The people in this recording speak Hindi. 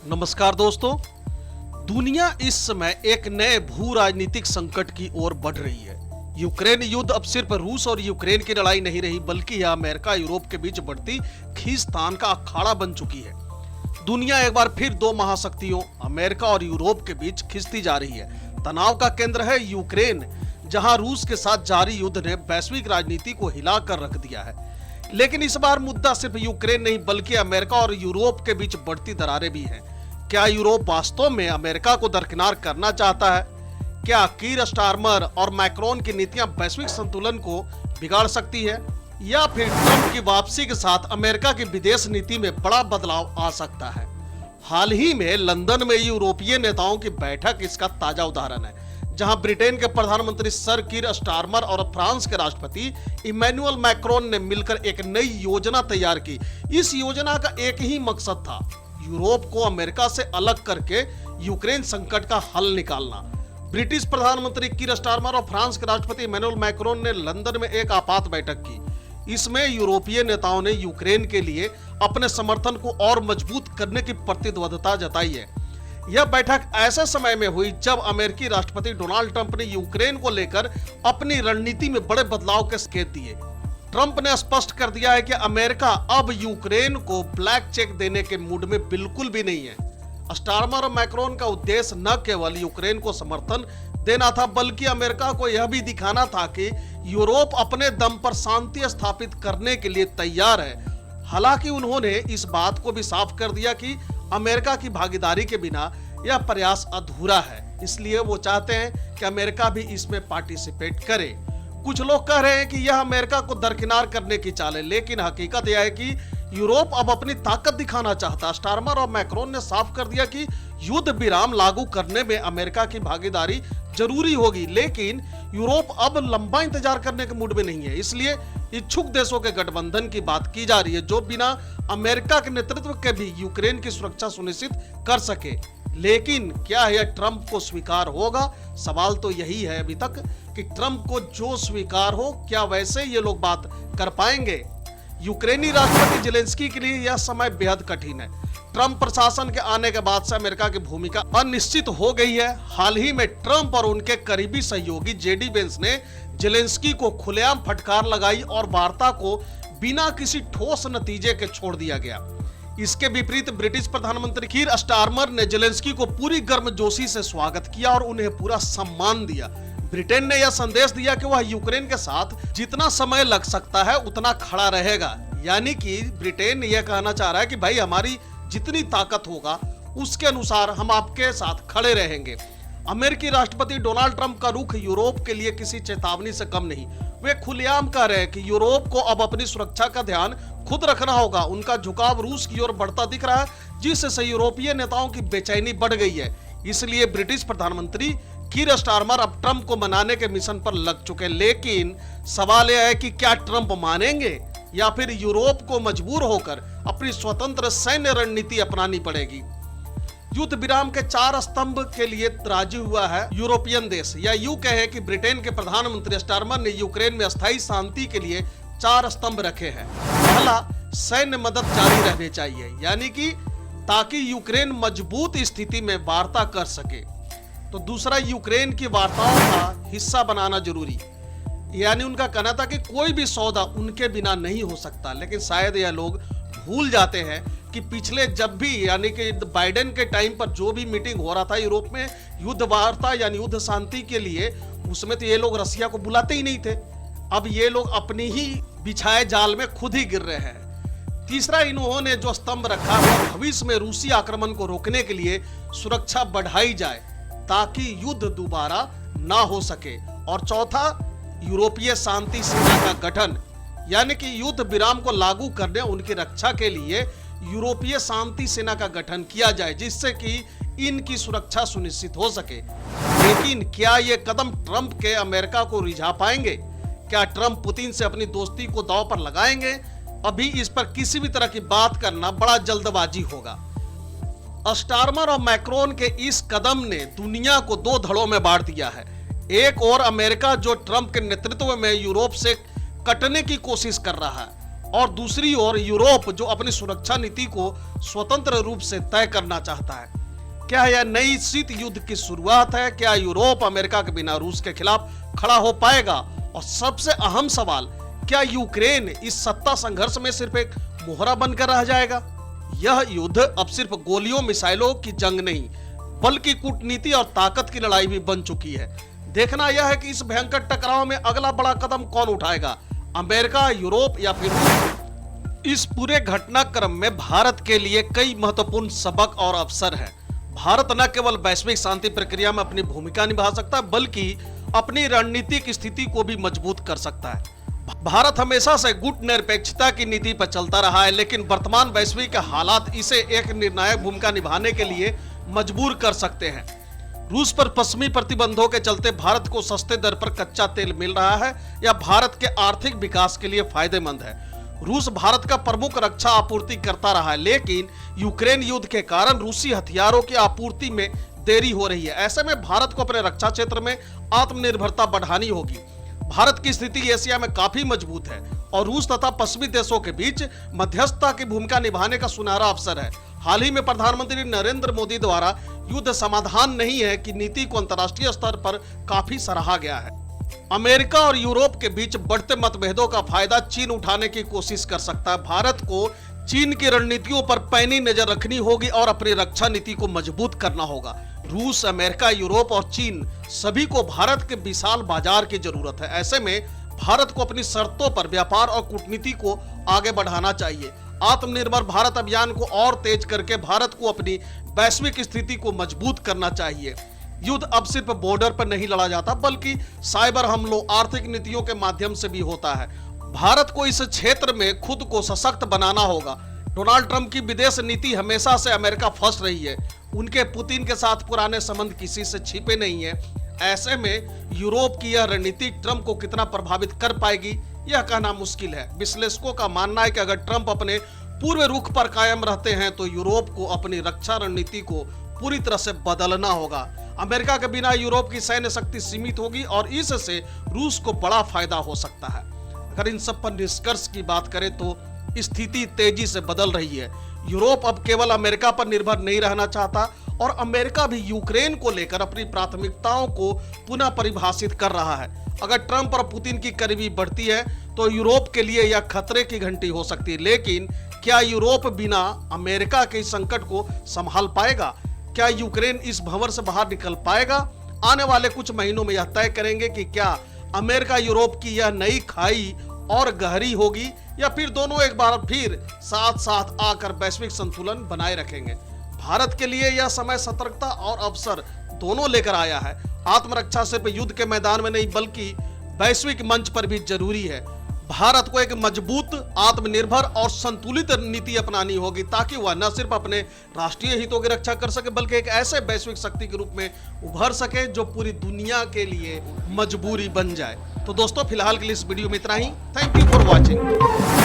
नमस्कार दोस्तों। दुनिया इस समय एक नए भू राजनीतिक संकट की ओर बढ़ रही है। यूक्रेन युद्ध अब सिर्फ रूस और यूक्रेन की लड़ाई नहीं रही, बल्कि यह अमेरिका यूरोप के बीच बढ़ती खींचतान का अखाड़ा बन चुकी है। दुनिया एक बार फिर दो महाशक्तियों अमेरिका और यूरोप के बीच खिंचती जा रही है। तनाव का केंद्र है यूक्रेन, जहां रूस के साथ जारी युद्ध ने वैश्विक राजनीति को हिला कर रख दिया है। लेकिन इस बार मुद्दा सिर्फ यूक्रेन नहीं, बल्कि अमेरिका और यूरोप के बीच बढ़ती दरारें भी हैं। क्या यूरोप वास्तव में अमेरिका को दरकिनार करना चाहता है? क्या कीर स्टारमर और मैक्रोन की नीतियां वैश्विक संतुलन को बिगाड़ सकती है, या फिर ट्रंप की वापसी के साथ अमेरिका की विदेश नीति में बड़ा बदलाव आ सकता है? हाल ही में लंदन में यूरोपीय नेताओं की बैठक इसका ताजा उदाहरण है, जहां ब्रिटेन के प्रधानमंत्री सर कीर स्टारमर और फ्रांस के राष्ट्रपति इमैनुअल मैक्रोन ने मिलकर एक नई योजना तैयार की। इस योजना का एक ही मकसद था, यूरोप को अमेरिका से अलग करके यूक्रेन संकट का हल निकालना। ब्रिटिश प्रधानमंत्री कीर स्टारमर और फ्रांस के राष्ट्रपति इमैनुअल मैक्रोन ने लंदन में एक आपात बैठक की। इसमें यूरोपीय नेताओं ने यूक्रेन के लिए अपने समर्थन को और मजबूत करने की प्रतिबद्धता जताई है। यह बैठक ऐसे समय में हुई जब अमेरिकी राष्ट्रपति डोनाल्ड ट्रंप ने यूक्रेन को लेकर अपनी रणनीति में बड़े बदलाव के संकेत दिए। ट्रंप ने स्पष्ट कर दिया है कि अमेरिका अब यूक्रेन को ब्लैक चेक देने के मूड में बिल्कुल भी नहीं है। स्टारमर और मैक्रोन का उद्देश्य न केवल यूक्रेन को समर्थन देना था, बल्कि अमेरिका को यह भी दिखाना था कि यूरोप अपने दम पर शांति स्थापित करने के लिए तैयार है। हालांकि उन्होंने इस बात को भी साफ कर दिया कि अमेरिका की भागीदारी के बिना यह प्रयास अधूरा है, इसलिए वो चाहते हैं कि अमेरिका भी इसमें पार्टिसिपेट करे। कुछ लोग कह रहे हैं कि यह अमेरिका को दरकिनार करने की चाल है, लेकिन हकीकत यह है कि यूरोप अब अपनी ताकत दिखाना चाहता है। स्टारमर और मैक्रोन ने साफ कर दिया कि युद्ध विराम लागू करने में अमेरिका की भागीदारी जरूरी होगी, लेकिन यूरोप अब लंबा इंतजार करने के मूड में नहीं है। इसलिए इच्छुक देशों के गठबंधन की बात की जा रही है, जो बिना अमेरिका के नेतृत्व के भी यूक्रेन की सुरक्षा सुनिश्चित कर सके। लेकिन क्या यह ट्रंप को स्वीकार होगा? सवाल तो यही है अभी तक कि ट्रंप को जो स्वीकार हो, क्या वैसे ये लोग बात कर पाएंगे? यूक्रेनी राष्ट्रपति जेलेंस्की के लिए यह समय बेहद कठिन है। ट्रंप प्रशासन के आने के बाद से अमेरिका की भूमिका अनिश्चित हो गई है। हाल ही में ट्रंप और उनके करीबी सहयोगी जेडी वेंस ने जेलेंस्की को खुलेआम फटकार लगाई और वार्ता को बिना किसी ठोस नतीजे के छोड़ दिया गया। इसके विपरीत ब्रिटिश प्रधानमंत्री कीर स्टारमर ने जेलेंस्की को पूरी गर्मजोशी से स्वागत किया और उन्हें पूरा सम्मान दिया। ब्रिटेन ने यह संदेश दिया कि वह यूक्रेन के साथ जितना समय लग सकता है उतना खड़ा रहेगा। यानी कि ब्रिटेन यह कहना चाह रहा है कि भाई, हमारी जितनी ताकत होगा उसके अनुसार हम आपके साथ खड़े रहेंगे। अमेरिकी राष्ट्रपति डोनाल्ड ट्रंप का रुख यूरोप के लिए किसी चेतावनी से कम नहीं। वे खुलेआम कह रहे हैं कि यूरोप को अब अपनी सुरक्षा का ध्यान खुद रखना होगा। उनका झुकाव रूस की ओर बढ़ता दिख रहा है, जिससे यूरोपीय नेताओं की बेचैनी बढ़ गई है। इसलिए ब्रिटिश प्रधानमंत्री कीर स्टारमर अब ट्रंप को मनाने के मिशन पर लग चुके। लेकिन सवाल यह है कि क्या ट्रंप मानेंगे, या फिर यूरोप को मजबूर होकर अपनी स्वतंत्र सैन्य रणनीति अपनानी पड़ेगी? युद्ध विराम के 4 स्तंभ के लिए राजी हुआ है यूरोपियन देश, या यूं कहें कि ब्रिटेन के प्रधानमंत्री स्टारमर ने यूक्रेन में अस्थायी शांति के लिए 4 स्तंभ रखे हैं। पहला, सैन्य मदद जारी रहनी चाहिए, यानी कि ताकि यूक्रेन मजबूत स्थिति में वार्ता कर सके। तो दूसरा, यूक्रेन की वार्ताओं का हिस्सा बनाना जरूरी, यानी उनका कहना था कि कोई भी सौदा उनके बिना नहीं हो सकता। लेकिन शायद यह लोग भूल जाते हैं कि पिछले जब भी, यानी कि बाइडेन के टाइम पर जो भी मीटिंग हो रहा था यूरोप में युद्ध वार्ता यानी युद्ध शांति के लिए, उसमें तो ये लोग रसिया को बुलाते ही नहीं थे। अब ये लोग अपनी ही बिछाए जाल में खुद ही गिर रहे हैं। तीसरा, इन्होंने जो स्तंभ रखा है भविष्य में रूसी आक्रमण को रोकने के लिए सुरक्षा बढ़ाई जाए ताकि युद्ध दोबारा ना हो सके। और चौथा, यूरोपीय शांति सेना का गठन, यानी कि युद्ध विराम को लागू करने उनकी रक्षा के लिए यूरोपीय शांति सेना का गठन किया जाए, जिससे कि इनकी सुरक्षा सुनिश्चित हो सके। लेकिन क्या ये कदम ट्रंप के अमेरिका को रिझा पाएंगे? क्या ट्रंप पुतिन से अपनी दोस्ती को दांव पर लगाएंगे? अभी इस पर किसी भी तरह की बात करना बड़ा जल्दबाजी होगा। स्टारमर और मैक्रोन के इस कदम ने दुनिया को 2 धड़ों में बांट दिया है। एक और अमेरिका जो ट्रंप के नेतृत्व में यूरोप से कटने की कोशिश कर रहा है, और दूसरी ओर यूरोप जो अपनी सुरक्षा नीति को स्वतंत्र रूप से तय करना चाहता है। क्या यह नई शीत युद्ध की शुरुआत है? क्या यूरोप अमेरिका के बिना रूस के खिलाफ खड़ा हो पाएगा? और सबसे अहम सवाल, क्या यूक्रेन इस सत्ता संघर्ष में सिर्फ एक मोहरा बनकर रह जाएगा? यह युद्ध अब सिर्फ गोलियों मिसाइलों की जंग नहीं, बल्कि कूटनीति और ताकत की लड़ाई भी बन चुकी है। देखना यह है कि इस भयंकर टकराव में अगला बड़ा कदम कौन उठाएगा, अमेरिका, यूरोप या फिर रूस? इस पूरे घटनाक्रम में भारत के लिए कई महत्वपूर्ण सबक और अवसर हैं। भारत न केवल वैश्विक शांति प्रक्रिया में अपनी भूमिका निभा सकता है, बल्कि अपनी रणनीतिक स्थिति को भी मजबूत कर सकता है। भारत हमेशा से गुट निरपेक्षता की नीति पर चलता रहा है, लेकिन वर्तमान वैश्विक हालात इसे एक निर्णायक भूमिका निभाने के लिए मजबूर कर सकते हैं। रूस पर पश्चिमी प्रतिबंधों के चलते भारत को सस्ते दर पर कच्चा तेल मिल रहा है, यह भारत के आर्थिक विकास के लिए फायदेमंद है। रूस भारत का प्रमुख रक्षा आपूर्ति करता रहा है, लेकिन यूक्रेन युद्ध के कारण रूसी हथियारों की आपूर्ति में देरी हो रही है। ऐसे में भारत को अपने रक्षा क्षेत्र में आत्मनिर्भरता बढ़ानी होगी। भारत की स्थिति एशिया में काफी मजबूत है और रूस तथा पश्चिमी देशों के बीच मध्यस्थता की भूमिका निभाने का सुनहरा अवसर है। हाल ही में प्रधानमंत्री नरेंद्र मोदी द्वारा युद्ध समाधान नहीं है कि नीति को अंतर्राष्ट्रीय स्तर पर काफी सराहा गया है। अमेरिका और यूरोप के बीच बढ़ते मतभेदों का फायदा चीन उठाने की कोशिश कर सकता है। भारत को चीन की रणनीतियों पर पैनी नजर रखनी होगी और अपनी रक्षा नीति को मजबूत करना होगा। रूस, अमेरिका, यूरोप और चीन सभी को भारत के विशाल बाजार की जरूरत है। ऐसे में भारत को अपनी शर्तों पर व्यापार और कूटनीति को आगे बढ़ाना चाहिए। आत्मनिर्भर भारत अभियान को और तेज करके भारत को अपनी वैश्विक स्थिति को मजबूत करना चाहिए। युद्ध अब सिर्फ बॉर्डर पर नहीं लड़ा जाता, बल्कि साइबर हमलों, आर्थिक नीतियों के माध्यम से भी होता है। भारत को इस क्षेत्र में खुद को सशक्त बनाना होगा। डोनाल्ड ट्रंप की विदेश नीति हमेशा से अमेरिका फर्स्ट रही है। उनके पुतिन के साथ पुराने संबंध किसी से छिपे नहीं है। ऐसे में यूरोप की यह रणनीति ट्रंप को कितना प्रभावित कर पाएगी, यह कहना मुश्किल है। विश्लेषकों का मानना है कि अगर ट्रंप अपने पूर्व रुख पर कायम रहते हैं तो यूरोप को अपनी रक्षा रणनीति को पूरी तरह से बदलना होगा। अमेरिका के बिना यूरोप की सैन्य शक्ति सीमित होगी और इससे रूस को बड़ा फायदा हो सकता है। अगर इन सब पर निष्कर्ष की बात करें तो स्थिति तेजी से बदल रही है। यूरोप अब केवल अमेरिका पर निर्भर नहीं रहना चाहता और अमेरिका भी यूक्रेन को लेकर अपनी प्राथमिकताओं को पुनः परिभाषित कर रहा है। अगर ट्रंप और पुतिन की करीबी बढ़ती है तो यूरोप के लिए यह खतरे की घंटी हो सकती है। लेकिन क्या यूरोप बिना अमेरिका के इस संकट को संभाल पाएगा? क्या यूक्रेन इस भंवर से बाहर निकल पाएगा? आने वाले कुछ महीनों में यह तय करेंगे कि क्या अमेरिका यूरोप की यह नई खाई और गहरी होगी या फिर दोनों एक बार फिर साथ साथ आकर वैश्विक संतुलन बनाए रखेंगे। भारत के लिए यह समय सतर्कता और अवसर दोनों लेकर आया है। आत्मरक्षा सिर्फ युद्ध के मैदान में नहीं बल्कि वैश्विक मंच पर भी जरूरी है। भारत को एक मजबूत, आत्मनिर्भर और संतुलित नीति अपनानी होगी ताकि वह न सिर्फ अपने राष्ट्रीय हितों की रक्षा कर सके बल्कि एक ऐसे वैश्विक शक्ति के रूप में उभर सके जो पूरी दुनिया के लिए मजबूरी बन जाए। तो दोस्तों, फिलहाल के लिए इस वीडियो में इतना ही। Thank you for watching.